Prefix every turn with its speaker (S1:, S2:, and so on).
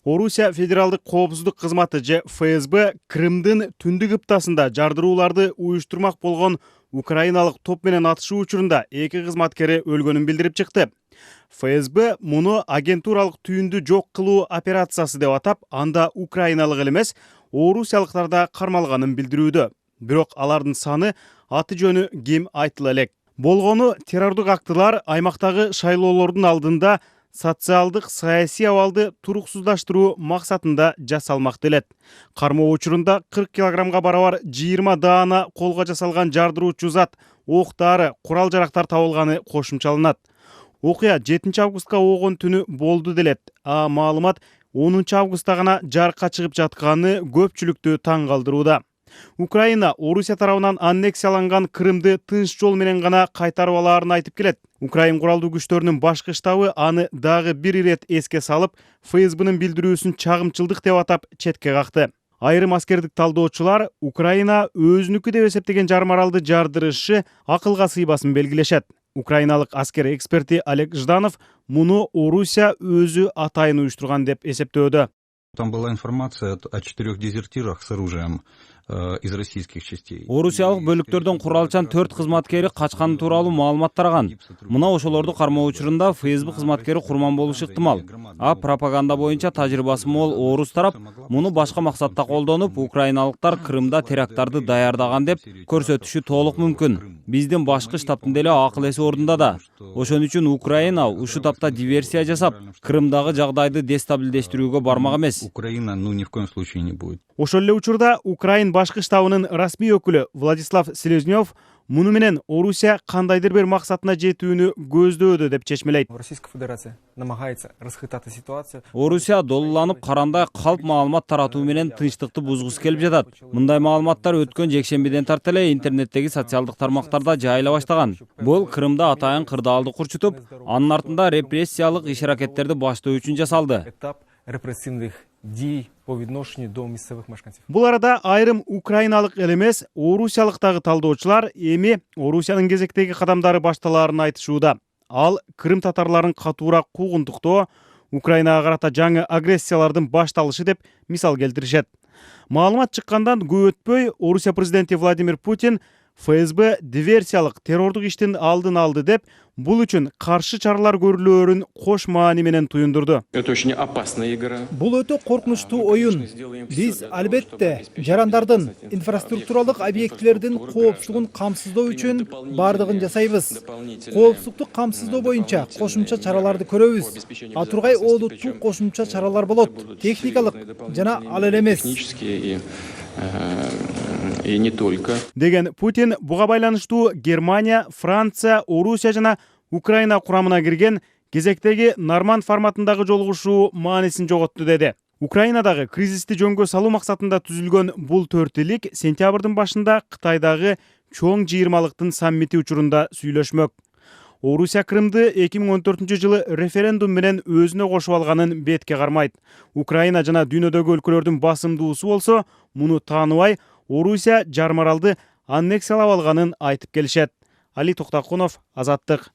S1: Орусия федералдык коопсуздук кызматы же ФСБ Крымдын түндүк ыптасында жардырууларды уюштурмак болгон украиналык топ менен атышуу учурунда 2 кызматкери өлгөнүн билдирип чыкты. ФСБ муну агентуралык түйүндү жок кылуу операциясы деп атап, анда украиналык эле эмес, орусиялыктар да кармалганын билдирүүдө. Бирок алардын саны, аты жөнү ким айтыла элек. Болгону террордук актылар аймактагы шайлоолордун алдында социалдык саясий абалды туруксуздаштыруу максатында жасалмак делет. Кармоо учурунда 40 килограммга барабар 20 даана колго жасалган жардыруучу зат, ок дары, курал жарактар табылганы кошумчаланат. Окуя 7 августка оогон түнү болду делет. Маалымат 10 августта гана жарыкка чыгып жатканы көпчүлүктү таң калтырууда. Украина Орусия тарабынан аннексияланган Крымды тынч жол менен гана кайтарып алаарын айтып келет. Украин куралдуу күчтөрүнүн башкы штабы аны дагы бир ирет эске салып, ФСБнын билдирүүсүн чагымчылдык деп атап четке какты. Айрым аскердик талдоочулар Украина өзүнүкү деп эсептеген жармаралды жардырышы акылга сыйбасын белгилешет. Украиналык аскер эксперти Олег Жданов муну Орусия өзү атайын уюштурган деп эсептөөдө.
S2: Там была информация о 4 дезертирах с оружием из российских частей.
S3: Орусиялык бөлүктөрдөн куралчан 4 кызматкери качканы тууралуу маалымат тараган. Мына ошолорду кармоо учурунда ФСБ кызматкери курман болушу ыктымал. Пропаганда боюнча тажрыйбасы мол орус тарап муну башка максатта колдонуп, украиналыктар Крымда теракттарды даярдаган деп көрсөтүшү толук мүмкүн. Биздин башкы штабтын деле акыл эси ордунда да. Ошон үчүн Украина ушул тапта диверсия жасап, Крымдагы жагдайды дестабилдештирүүгө бармак эмес.
S2: Украина ни в коем случае не будет.
S1: Ошол эле учурда Украин башкы штабынын расмий өкүлү Владислав Селезнёв муну менен Орусия кандайдыр бир максатына жетүүнү көздөөдө деп чечмелейт.
S4: Российская Федерация намагается расхитать ситуацию.
S3: Орусия долуланып, карандай калп маалымат таратуу менен тынчтыкты бузгусу келип жатат. Мындай маалыматтар өткөн жекшембиден тарта эле интернеттеги социалдык тармактарда жайыла баштаган. Бул Крымда атайын кырдаалды курчутуп, анын артында репрессиялык иш-аракеттерди баштоо үчүн жасалды.
S4: Этап репрессивных дий по відношенню до місцевих мешканців.
S1: Бул арада айрым украиналык эле эмес, орусиялыктагы талдоочулар эми Орусиянын кезектеги кадамдары башталаарын айтышууда. Ал Крым татарларын катуураак куугунтуктоо, Украинага карата жаңы агрессиялардын башталышы деп мисал келтиришет. Маалымат чыккандан көп өтпөй Орусия президенти Владимир Путин ФСБ диверсиялык террордук иштин алдын алды деп, бул үчүн каршы чаралар көрүлөөрүн кош маани менен туюндурду.
S5: Это очень опасная игра.
S6: Бул өтө коркунучтуу оюн. Биз албетте жарандардын инфраструктуралык объектилердин коопсуздугун камсыздоо үчүн бардыгын жасайбыз. Коопсуздукту камсыздоо боюнча кошумча чараларды көрөбүз. Тургай олуттуу кошумча чаралар болот. Техникалык жана ал эле эмес.
S5: И не только.
S1: Деген Путин буга байланыштуу Германия, Франция, Орусия жана Украина курамына кирген кезектеги Норманд форматындагы жолугушуу маанисин жоготту деди. Украинадагы кризисти жөнгө салуу максатында түзүлгөн бул төртүлик сентябрдын башында Кытайдагы чоң жыйырмалыктын саммити учурунда сүйлөшмөк. Орусия Крымды 2014-жылы референдум менен өзүнө кошуп алганын бетке кармайт. Украина жана дүйнөдөгү өлкөлөрдүн басымдуусу болсо, муну тааныбай, Орусия жармаралды аннексиялап алганын айтып келишет. Али Токтакунов, Азаттык.